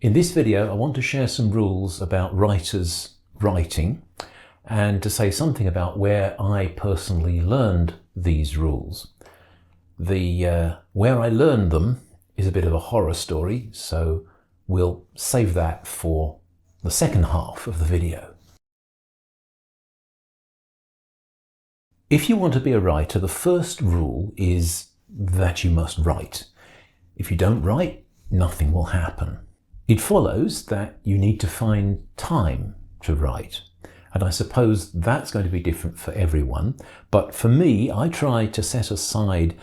In this video, I want to share some rules about writers writing and to say something about where I personally learned these rules. Where I learned them is a bit of a horror story, so we'll save that for the second half of the video. If you want to be a writer, the first rule is that you must write. If you don't write, nothing will happen. It follows that you need to find time to write. And I suppose that's going to be different for everyone. But for me, I try to set aside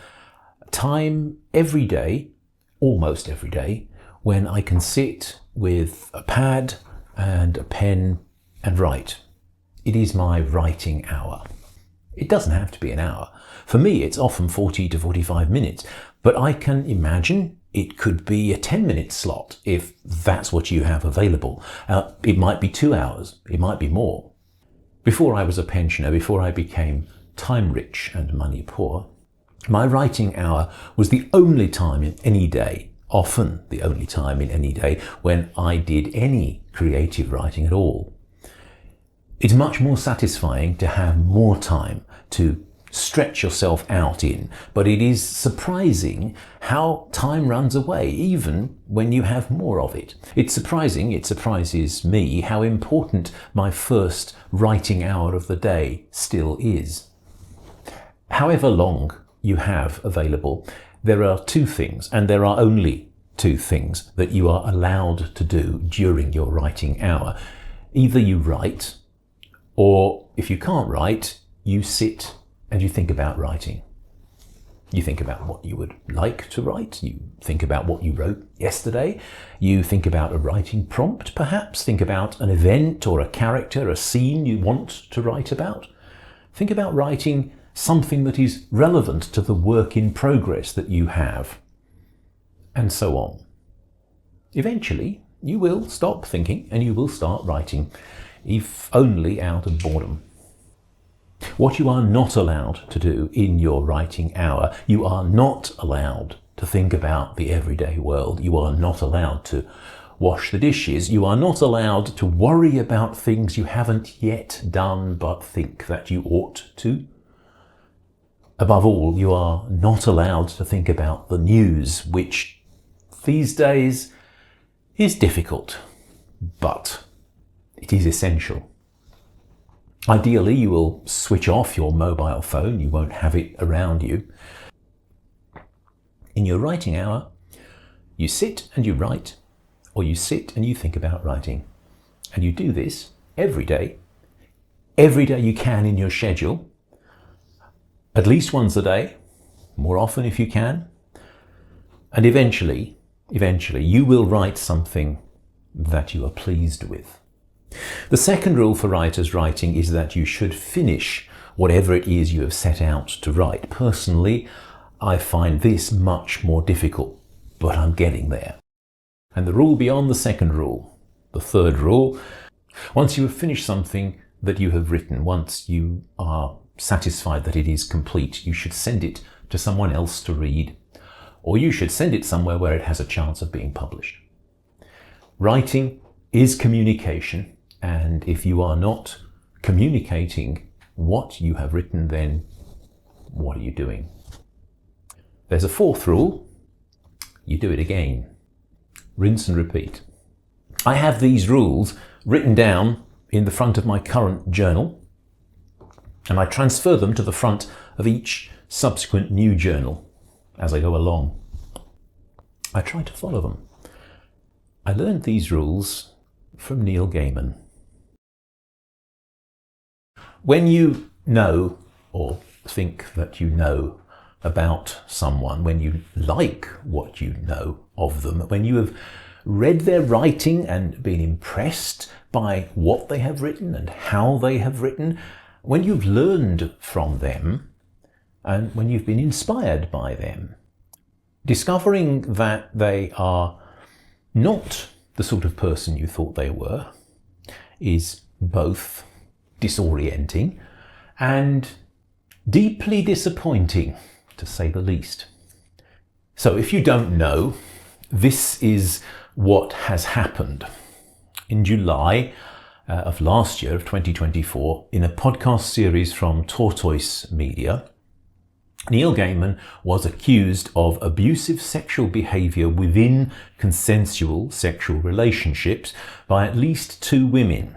time every day, almost every day, when I can sit with a pad and a pen and write. It is my writing hour. It doesn't have to be an hour. For me, it's often 40 to 45 minutes, but I can imagine it could be a 10-minute slot if that's what you have available. It might be 2 hours, it might be more. Before I was a pensioner, before I became time rich and money poor, my writing hour was the only time in any day, often the only time in any day, when I did any creative writing at all. It's much more satisfying to have more time to stretch yourself out in, but it is surprising how time runs away even when you have more of it. It's surprising, it surprises me how important my first writing hour of the day still is. However long you have available, there are two things, and there are only two things that you are allowed to do during your writing hour. Either you write, or if you can't write, you sit and you think about writing. You think about what you would like to write. You think about what you wrote yesterday. You think about a writing prompt, perhaps. Think about an event or a character, a scene you want to write about. Think about writing something that is relevant to the work in progress that you have, and so on. Eventually, you will stop thinking and you will start writing, if only out of boredom. What you are not allowed to do in your writing hour, you are not allowed to think about the everyday world. You are not allowed to wash the dishes. You are not allowed to worry about things you haven't yet done but think that you ought to. Above all, you are not allowed to think about the news, which these days is difficult, but it is essential. Ideally, you will switch off your mobile phone. You won't have it around you. In your writing hour, you sit and you write, or you sit and you think about writing. And you do this every day you can in your schedule, at least once a day, more often if you can. And eventually, you will write something that you are pleased with. The second rule for writers writing is that you should finish whatever it is you have set out to write. Personally, I find this much more difficult, but I'm getting there. And the rule beyond the second rule, the third rule, once you have finished something that you have written, once you are satisfied that it is complete, you should send it to someone else to read, or you should send it somewhere where it has a chance of being published. Writing is communication. And if you are not communicating what you have written, then what are you doing? There's a fourth rule. You do it again. Rinse and repeat. I have these rules written down in the front of my current journal, and I transfer them to the front of each subsequent new journal as I go along. I try to follow them. I learned these rules from Neil Gaiman. When you know or think that you know about someone, when you like what you know of them, when you have read their writing and been impressed by what they have written and how they have written, when you've learned from them and when you've been inspired by them, discovering that they are not the sort of person you thought they were is both disorienting and deeply disappointing, to say the least. So if you don't know, this is what has happened. In July of last year, of 2024, in a podcast series from Tortoise Media, Neil Gaiman was accused of abusive sexual behaviour within consensual sexual relationships by at least 2 women.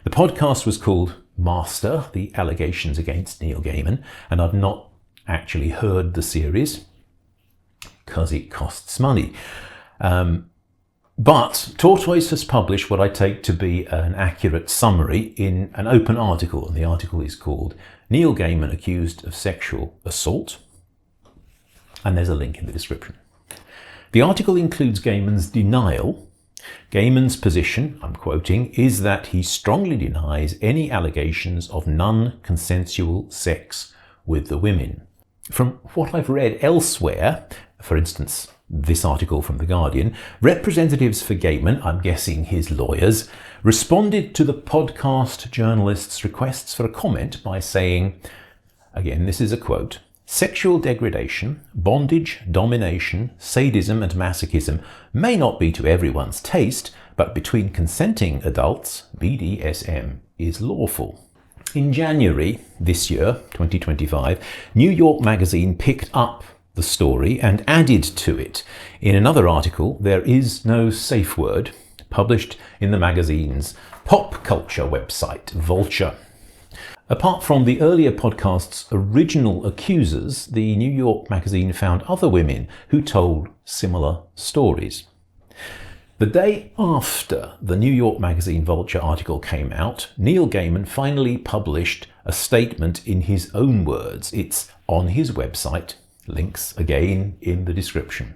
The podcast was called Master, the Allegations Against Neil Gaiman, and I've not actually heard the series because it costs money. But Tortoise has published what I take to be an accurate summary in an open article, and the article is called Neil Gaiman Accused of Sexual Assault, and there's a link in the description. The article includes Gaiman's denial. Gaiman's position, I'm quoting, is that he strongly denies any allegations of non-consensual sex with the women. From what I've read elsewhere, for instance, this article from The Guardian, representatives for Gaiman, I'm guessing his lawyers, responded to the podcast journalist's requests for a comment by saying, again, this is a quote, "Sexual degradation, bondage, domination, sadism and masochism may not be to everyone's taste, but between consenting adults, BDSM is lawful." In January this year, 2025, New York Magazine picked up the story and added to it in another article, "There is no safe word," published in the magazine's pop culture website, Vulture. Apart from the earlier podcast's original accusers, the New York Magazine found other women who told similar stories. The day after the New York Magazine Vulture article came out, Neil Gaiman finally published a statement in his own words. It's on his website. Links again in the description.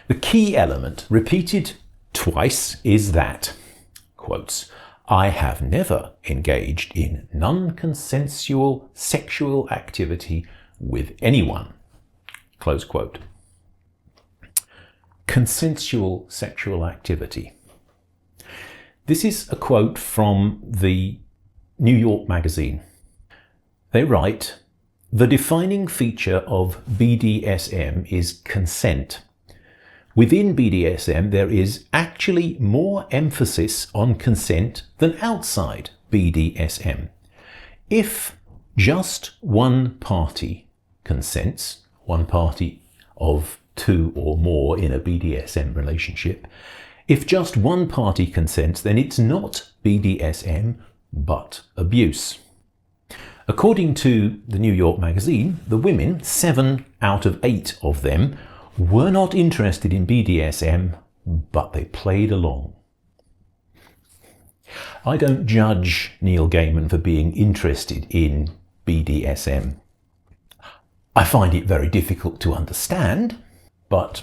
The key element, repeated twice, is that, quotes, "I have never engaged in non-consensual sexual activity with anyone," close quote. Consensual sexual activity. This is a quote from the New York Magazine. They write, "The defining feature of BDSM is consent. Within BDSM, there is actually more emphasis on consent than outside BDSM. If just one party consents, one party of 2 or more in a BDSM relationship, if just one party consents, then it's not BDSM, but abuse." According to the New York Magazine, the women, 7 out of 8 of them, were not interested in BDSM, but they played along. I don't judge Neil Gaiman for being interested in BDSM. I find it very difficult to understand, but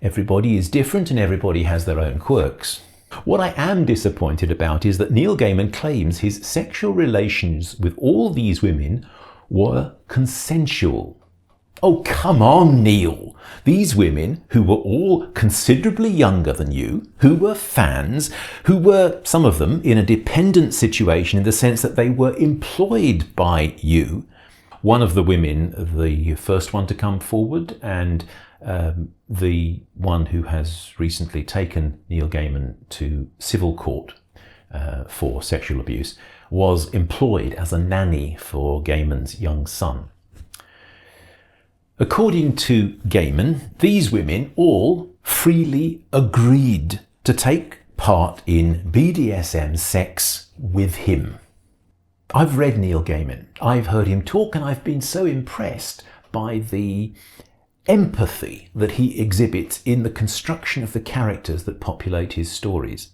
everybody is different and everybody has their own quirks. What I am disappointed about is that Neil Gaiman claims his sexual relations with all these women were consensual. Oh, come on, Neil. These women, who were all considerably younger than you, who were fans, who were, some of them, in a dependent situation in the sense that they were employed by you. One of the women, the first one to come forward, and the one who has recently taken Neil Gaiman to civil court for sexual abuse, was employed as a nanny for Gaiman's young son. According to Gaiman, these women all freely agreed to take part in BDSM sex with him. I've read Neil Gaiman, I've heard him talk, and I've been so impressed by the empathy that he exhibits in the construction of the characters that populate his stories.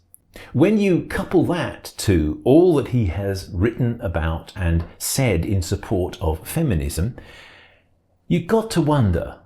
When you couple that to all that he has written about and said in support of feminism, you've got to wonder,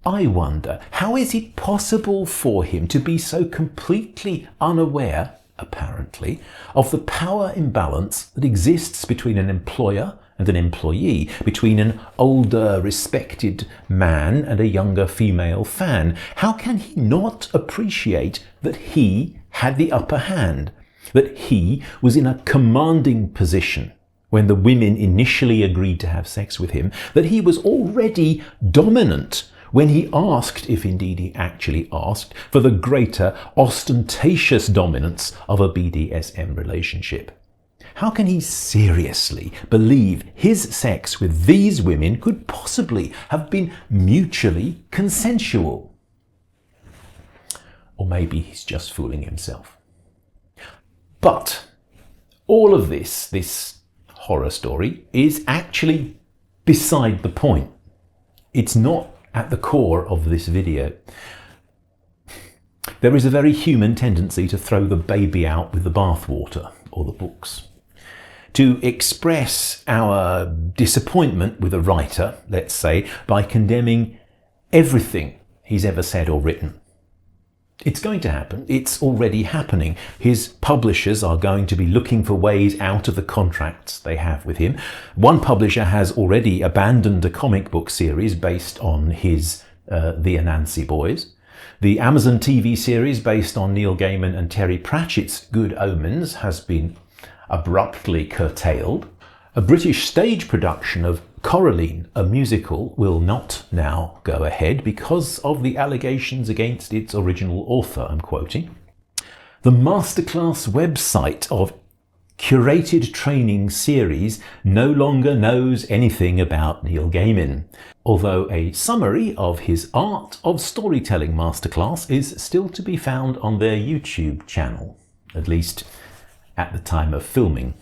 I wonder, how is it possible for him to be so completely unaware, apparently, of the power imbalance that exists between an employer and an employee, between an older, respected man and a younger female fan? How can he not appreciate that he had the upper hand, that he was in a commanding position when the women initially agreed to have sex with him, that he was already dominant when he asked, if indeed he actually asked, for the greater ostentatious dominance of a BDSM relationship. How can he seriously believe his sex with these women could possibly have been mutually consensual? Or maybe he's just fooling himself. But all of this horror story, is actually beside the point. It's not at the core of this video. There is a very human tendency to throw the baby out with the bathwater, or the books. To express our disappointment with a writer, let's say, by condemning everything he's ever said or written. It's going to happen. It's already happening. His publishers are going to be looking for ways out of the contracts they have with him. One publisher has already abandoned a comic book series based on his The Anansi Boys. The Amazon TV series based on Neil Gaiman and Terry Pratchett's Good Omens has been abruptly curtailed. A British stage production of Coraline, a musical, will not now go ahead because of the allegations against its original author, I'm quoting. The Masterclass website of curated training series no longer knows anything about Neil Gaiman, although a summary of his Art of Storytelling Masterclass is still to be found on their YouTube channel, at least at the time of filming.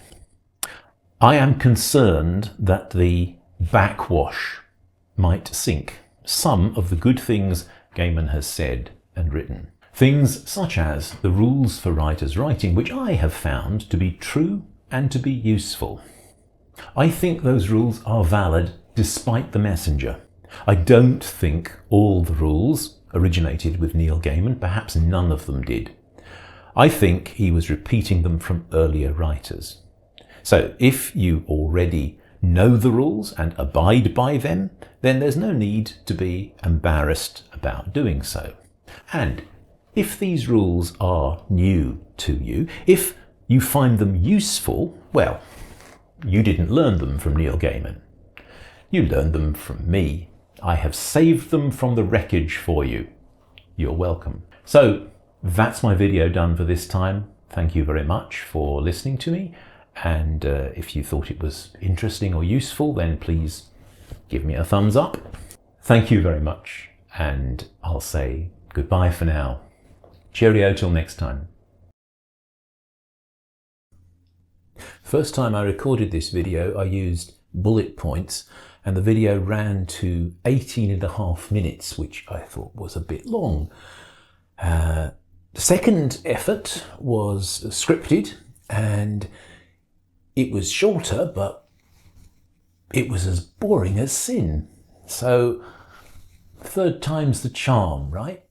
I am concerned that the backwash might sink some of the good things Gaiman has said and written. Things such as the rules for writers' writing, which I have found to be true and to be useful. I think those rules are valid despite the messenger. I don't think all the rules originated with Neil Gaiman, perhaps none of them did. I think he was repeating them from earlier writers. So if you already know the rules and abide by them, then there's no need to be embarrassed about doing so. And if these rules are new to you, if you find them useful, well, you didn't learn them from Neil Gaiman. You learned them from me. I have saved them from the wreckage for you. You're welcome. So that's my video done for this time. Thank you very much for listening to me. And if you thought it was interesting or useful, then please give me a thumbs up. Thank you very much. And I'll say goodbye for now. Cheerio till next time. First time I recorded this video, I used bullet points, and the video ran to 18.5 minutes, which I thought was a bit long. The second effort was scripted, and it was shorter, but it was as boring as sin. So, third time's the charm, right?